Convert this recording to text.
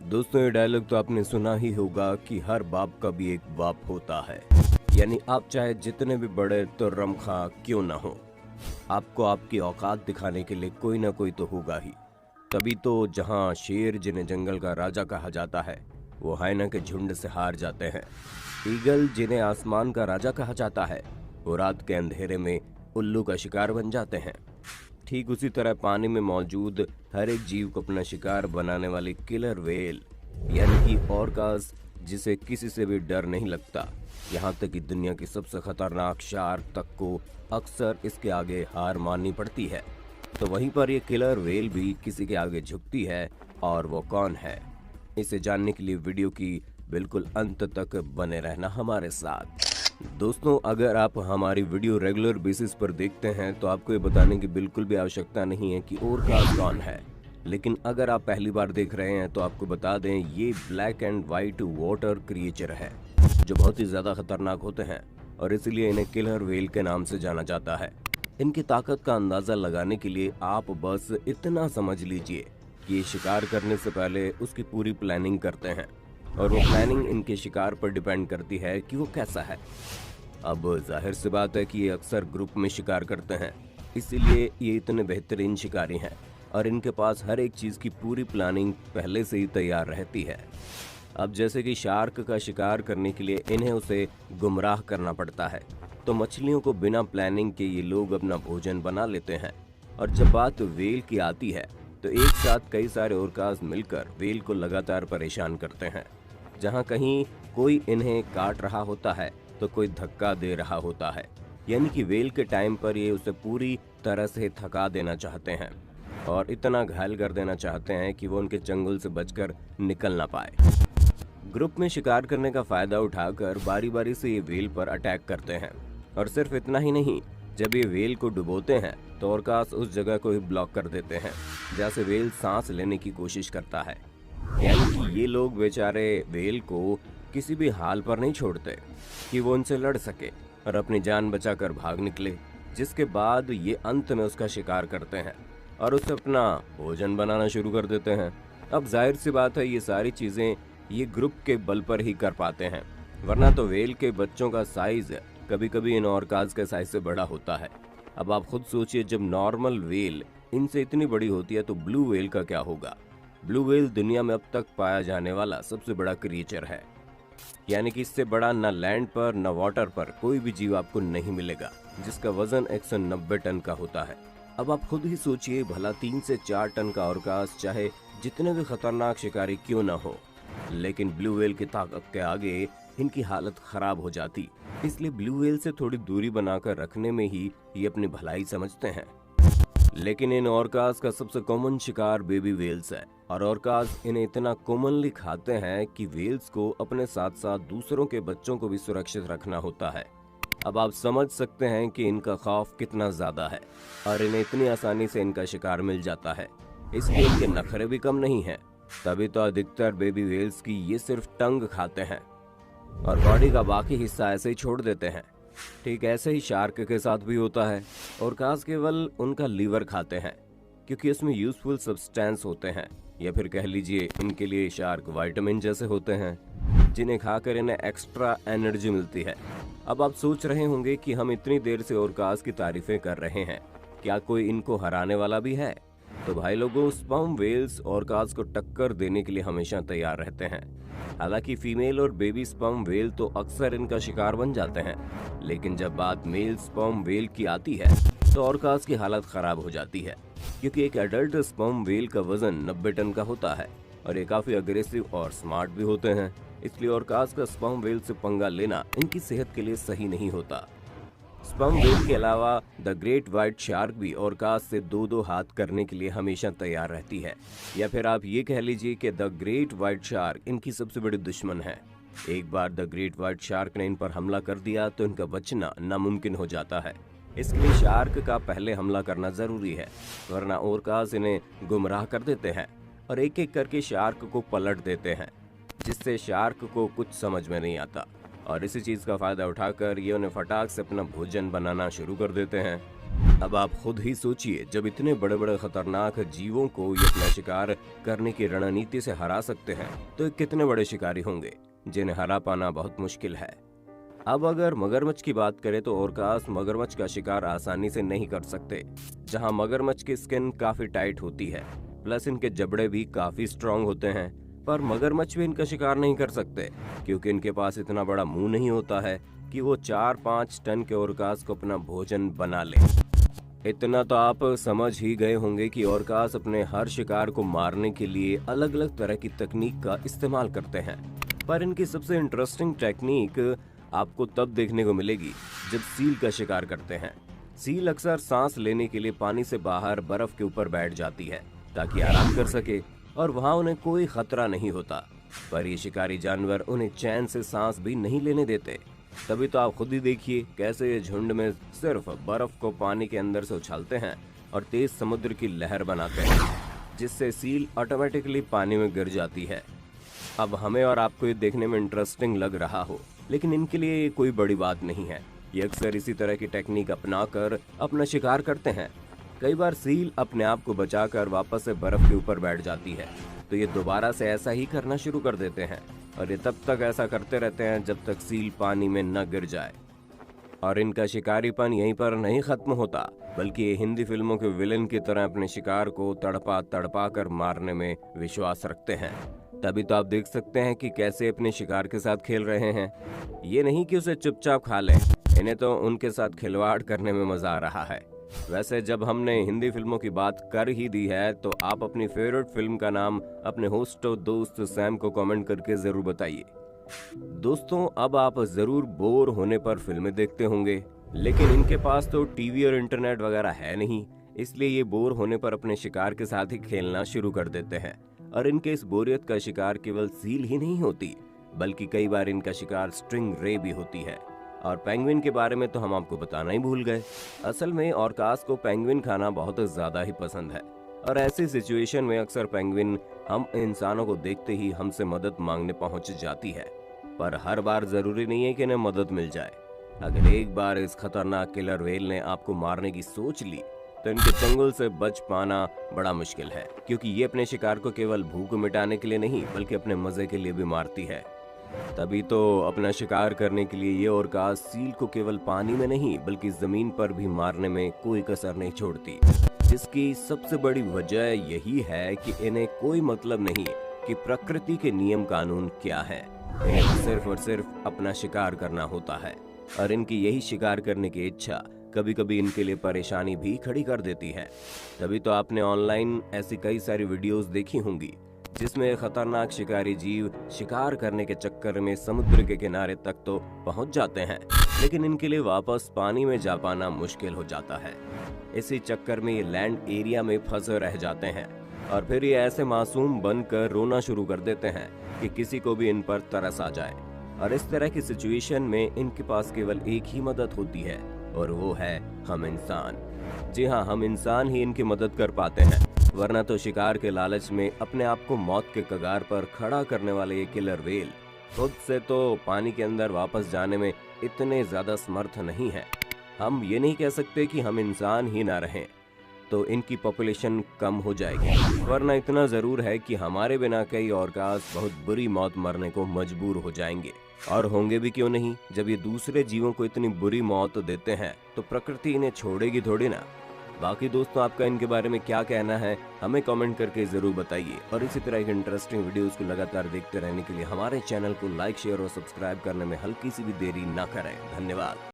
दोस्तों, ये डायलॉग तो आपने सुना ही होगा कि हर बाप का भी एक बाप होता है। यानी आप चाहे जितने भी बड़े तो रमखा क्यों ना हो, आपको आपकी औकात दिखाने के लिए कोई ना कोई तो होगा ही। तभी तो जहां शेर जिन्हें जंगल का राजा कहा जाता है वो हाइना के झुंड से हार जाते हैं। ईगल जिन्हें आसमान का राजा कहा जाता है वो रात के अंधेरे में उल्लू का शिकार बन जाते हैं। ठीक उसी तरह पानी में मौजूद हर एक जीव को अपना शिकार बनाने वाली किलर व्हेल यानी कि ऑर्कास, जिसे किसी से भी डर नहीं लगता, यहाँ तक कि दुनिया की सबसे खतरनाक शार्क तक को अक्सर इसके आगे हार माननी पड़ती है। तो वहीं पर ये किलर व्हेल भी किसी के आगे झुकती है, और वो कौन है, इसे जानने के लिए वीडियो की बिल्कुल अंत तक बने रहना हमारे साथ। दोस्तों, अगर आप हमारी वीडियो रेगुलर बेसिस पर देखते हैं तो आपको ये बताने की बिल्कुल भी आवश्यकता नहीं है कि ऑर्कास कौन है। लेकिन अगर आप पहली बार देख रहे हैं तो आपको बता दें, ये black and white water creature है जो बहुत ही ज्यादा खतरनाक होते हैं और इसलिए इन्हें किलर व्हेल के नाम से जाना जाता है। इनकी ताकत का अंदाजा लगाने के लिए आप बस इतना समझ लीजिए कि ये शिकार करने से पहले उसकी पूरी प्लानिंग करते हैं, और वो प्लानिंग इनके शिकार पर डिपेंड करती है कि वो कैसा है। अब जाहिर सी बात है कि ये अक्सर ग्रुप में शिकार करते हैं, इसीलिए ये इतने बेहतरीन शिकारी हैं और इनके पास हर एक चीज़ की पूरी प्लानिंग पहले से ही तैयार रहती है। अब जैसे कि शार्क का शिकार करने के लिए इन्हें उसे गुमराह करना पड़ता है, तो मछलियों को बिना प्लानिंग के ये लोग अपना भोजन बना लेते हैं। और जब बात व्हेल की आती है तो एक साथ कई सारे ऑर्कास मिलकर व्हेल को लगातार परेशान करते हैं। जहां कहीं कोई इन्हें काट रहा होता है तो कोई धक्का दे रहा होता है, यानी कि व्हेल के टाइम पर ये उसे पूरी तरह से थका देना चाहते हैं और इतना घायल कर देना चाहते हैं कि वो उनके चंगुल से बचकर निकल ना पाए। ग्रुप में शिकार करने का फायदा उठाकर बारी बारी से ये व्हेल पर अटैक करते हैं, और सिर्फ इतना ही नहीं, जब ये व्हेल को डुबोते हैं तो ऑर्कास उस जगह को ही ब्लॉक कर देते हैं जहाँ से व्हेल सांस लेने की कोशिश करता है। यानी कि ये लोग बेचारे व्हेल को किसी भी हाल पर नहीं छोड़ते कि वो उनसे लड़ सके और अपनी जान बचाकर भाग निकले, जिसके बाद ये अंत में उसका शिकार करते हैं और उसे अपना भोजन बनाना शुरू कर देते हैं। अब जाहिर सी बात है, ये सारी चीज़ें ये ग्रुप के बल पर ही कर पाते हैं, वरना तो व्हेल के बच्चों का साइज कभी कभी इन ऑर्कास के साइज से बड़ा होता है। अब आप खुद सोचिए, जब नॉर्मल व्हेल इनसे इतनी बड़ी होती है तो ब्लू व्हेल का क्या होगा। ब्लू व्हेल दुनिया में अब तक पाया जाने वाला सबसे बड़ा क्रिएचर है, यानी कि इससे बड़ा न लैंड पर न वाटर पर कोई भी जीव आपको नहीं मिलेगा, जिसका वजन 190 टन का होता है। अब आप खुद ही सोचिए, भला 3 से 4 टन का ऑर्कास चाहे जितने भी खतरनाक शिकारी क्यों न हो, लेकिन ब्लू व्हेल की ताकत के आगे इनकी हालत खराब हो जाती। इसलिए ब्लू व्हेल से थोड़ी दूरी बनाकर रखने में ही ये अपनी भलाई समझते हैं। लेकिन इन ऑर्कास का सबसे कॉमन शिकार बेबी व्हेल्स है, और ऑर्कास इन्हें इतना कॉमनली खाते हैं कि व्हेल्स को अपने साथ साथ दूसरों के बच्चों को भी सुरक्षित रखना होता है। अब आप समझ सकते हैं कि इनका खौफ कितना ज्यादा है, और इन्हें इतनी आसानी से इनका शिकार मिल जाता है, इसलिए इनके नखरे भी कम नहीं है। तभी तो अधिकतर बेबी व्हेल्स की ये सिर्फ टंग खाते हैं और बॉडी का बाकी हिस्सा ऐसे ही छोड़ देते हैं। ठीक ऐसे ही शार्क के साथ भी होता है। ऑर्कास केवल उनका लीवर खाते हैं क्योंकि इसमें यूजफुल सब्सटेंस होते हैं, या फिर कह लीजिए इनके लिए शार्क विटामिन जैसे होते हैं जिन्हें खाकर इन्हें एक्स्ट्रा एनर्जी मिलती है। अब आप सोच रहे होंगे कि हम इतनी देर से ऑर्कास की तारीफें कर रहे हैं, क्या कोई इनको हराने वाला भी है? तो भाई लोगों, स्पर्म व्हेल्स ऑर्कास को टक्कर देने के लिए हमेशा तैयार रहते हैं। हालांकि फीमेल और बेबी स्पर्म व्हेल तो अक्सर इनका शिकार बन जाते हैं, लेकिन जब बात मेल स्पर्म व्हेल की आती है तो ऑर्कास की हालत खराब हो जाती है, क्योंकि एक एडल्ट स्पर्म व्हेल का वजन 90 टन का होता है और ये काफी अग्रेसिव और स्मार्ट भी होते हैं। इसलिए ऑर्कास का स्पर्म व्हेल से पंगा लेना इनकी सेहत के लिए सही नहीं होता। स्पर्म व्हेल के अलावा द ग्रेट व्हाइट शार्क भी ऑर्कास से 2-2 हाथ करने के लिए हमेशा तैयार रहती है, या फिर आप ये कह लीजिए कि द ग्रेट व्हाइट शार्क इनकी सबसे बड़ी दुश्मन है। एक बार द ग्रेट व्हाइट शार्क ने इन पर हमला कर दिया तो इनका बचना नामुमकिन हो जाता है। इसलिए शार्क का पहले हमला करना जरूरी है, वरना ऑर्कास इन्हें गुमराह कर देते हैं और एक एक करके शार्क को पलट देते हैं, जिससे शार्क को कुछ समझ में नहीं आता, और इसी चीज का फायदा उठाकर ये उन्हें फटाक से अपना भोजन बनाना शुरू कर देते हैं। अब आप खुद ही सोचिए, जब इतने बड़े बड़े खतरनाक जीवों को ये अपना शिकार करने की रणनीति से हरा सकते हैं, तो ये कितने बड़े शिकारी होंगे जिन्हें हरा पाना बहुत मुश्किल है। अब अगर मगरमच्छ की बात करें तो ऑर्कास मगरमच्छ का शिकार आसानी से नहीं कर सकते। जहां मगरमच्छ की स्किन काफी टाइट होती है, प्लस इनके जबड़े भी काफी स्ट्रांग होते हैं, पर मगरमच्छ भी इनका शिकार नहीं कर सकते क्योंकि इनके पास इतना बड़ा मुंह नहीं होता है कि वो 4-5 टन के ऑर्कास को अपना भोजन बना ले। इतना तो आप समझ ही गए होंगे कि ऑर्कास अपने हर शिकार को मारने के लिए अलग अलग तरह की तकनीक का इस्तेमाल करते हैं, पर इनकी सबसे इंटरेस्टिंग टेक्निक आपको तब देखने को मिलेगी जब सील का शिकार करते हैं। सील अक्सर सांस लेने के लिए पानी से बाहर बर्फ के ऊपर बैठ जाती है ताकि आराम कर सके और वहां उन्हें कोई खतरा नहीं होता, पर ये शिकारी जानवर उन्हें चैन से सांस भी नहीं लेने देते। तभी तो आप खुद ही देखिए कैसे ये झुंड में सिर्फ बर्फ को पानी के अंदर से उछालते हैं और तेज समुद्र की लहर बनाते हैं, जिससे सील ऑटोमेटिकली पानी में गिर जाती है। अब हमें और आपको ये देखने में इंटरेस्टिंग लग रहा हो, लेकिन इनके लिए ये कोई बड़ी बात नहीं है। ये अक्सर इसी तरह की टेक्निक अपनाकर अपना शिकार करते हैं। कई बार सील अपने आप को बचाकर वापस से बर्फ के ऊपर बैठ जाती है, तो ये दोबारा से ऐसा ही करना शुरू कर देते हैं और ये तब तक ऐसा करते रहते हैं जब तक सील पानी में न गिर जाए। और इनका शिकारीपन यहीं पर नहीं खत्म होता, बल्कि ये हिंदी फिल्मों के विलेन की तरह अपने शिकार को तड़पा तड़पा कर मारने में विश्वास रखते हैं। तभी तो आप देख सकते हैं कि कैसे अपने शिकार के साथ खेल रहे हैं। ये नहीं कि उसे चुपचाप खा ले, इन्हें तो उनके साथ खिलवाड़ करने में मजा आ रहा है। वैसे जब हमने हिंदी फिल्मों की बात कर ही दी है, तो आप अपनी फेवरेट फिल्म का नाम अपने होस्ट और दोस्त सैम को कमेंट करके जरूर बताइए। दोस्तों, अब आप जरूर बोर होने पर फिल्में देखते होंगे, लेकिन इनके पास तो टीवी और इंटरनेट वगैरह है नहीं, इसलिए ये बोर होने पर अपने शिकार के साथ ही खेलना शुरू कर देते हैं। और इनके इस बोरियत का शिकार केवल सील ही नहीं होती, बल्कि कई बार इनका शिकार स्ट्रिंग रे भी होती है। और पेंगुइन के बारे में तो हम आपको बताना ही भूल गए। असल में ऑर्कास को पेंगुइन खाना बहुत ज्यादा ही पसंद है, और ऐसी सिचुएशन में अक्सर पेंगुइन हम इंसानों को देखते ही हमसे मदद मांगने पहुंच जाती है। पर हर बार जरूरी नहीं है कि इन्हें मदद मिल जाए। अगर एक बार इस खतरनाक किलर व्हेल ने आपको मारने की सोच ली, तो इनके चंगुल से बच पाना बड़ा मुश्किल है, क्योंकि ये अपने शिकार को केवल भूख मिटाने के लिए नहीं, बल्कि अपने मजे के लिए भी मारती है। तभी तो अपना शिकार करने के लिए ये ऑर्कास सील को केवल पानी में नहीं, बल्कि जमीन पर भी मारने में कोई कसर नहीं छोड़ती, जिसकी सबसे बड़ी वजह यही है कि इन्हें कोई मतलब नहीं कि प्रकृति के नियम कानून क्या है। इन्हें सिर्फ और सिर्फ अपना शिकार करना होता है, और इनकी यही शिकार करने की इच्छा कभी कभी इनके लिए परेशानी भी खड़ी कर देती है। तभी तो आपने ऑनलाइन ऐसी कई सारी वीडियोस देखी होंगी जिसमें खतरनाक शिकारी जीव शिकार करने के चक्कर में समुद्र के किनारे तक तो पहुंच जाते हैं, लेकिन इनके लिए वापस पानी में जा पाना मुश्किल हो जाता है। इसी चक्कर में ये लैंड एरिया में फंसे रह जाते हैं, और फिर ये ऐसे मासूम बनकर रोना शुरू कर देते हैं कि किसी को भी इन पर तरस आ जाए। और इस तरह की सिचुएशन में इनके पास केवल एक ही मदद होती है, और वो है हम इंसान। जी हाँ, हम इंसान ही इनकी मदद कर पाते हैं, वरना तो शिकार के लालच में अपने आप को मौत के कगार पर खड़ा करने वाले ये किलर व्हेल खुद से तो पानी के अंदर वापस जाने में इतने ज्यादा समर्थ नहीं है। हम ये नहीं कह सकते कि हम इंसान ही ना रहें तो इनकी पॉपुलेशन कम हो जाएगी, वरना इतना जरूर है कि हमारे बिना कई ऑर्कास बहुत बुरी मौत मरने को मजबूर हो जाएंगे। और होंगे भी क्यों नहीं, जब ये दूसरे जीवों को इतनी बुरी मौत देते हैं तो प्रकृति इन्हें छोड़ेगी थोड़ी ना। बाकी दोस्तों, आपका इनके बारे में क्या कहना है हमें कमेंट करके जरूर बताइए, और इसी तरह के इंटरेस्टिंग वीडियोस को लगातार देखते रहने के लिए हमारे चैनल को लाइक, शेयर और सब्सक्राइब करने में हल्की सी भी देरी ना करें। धन्यवाद।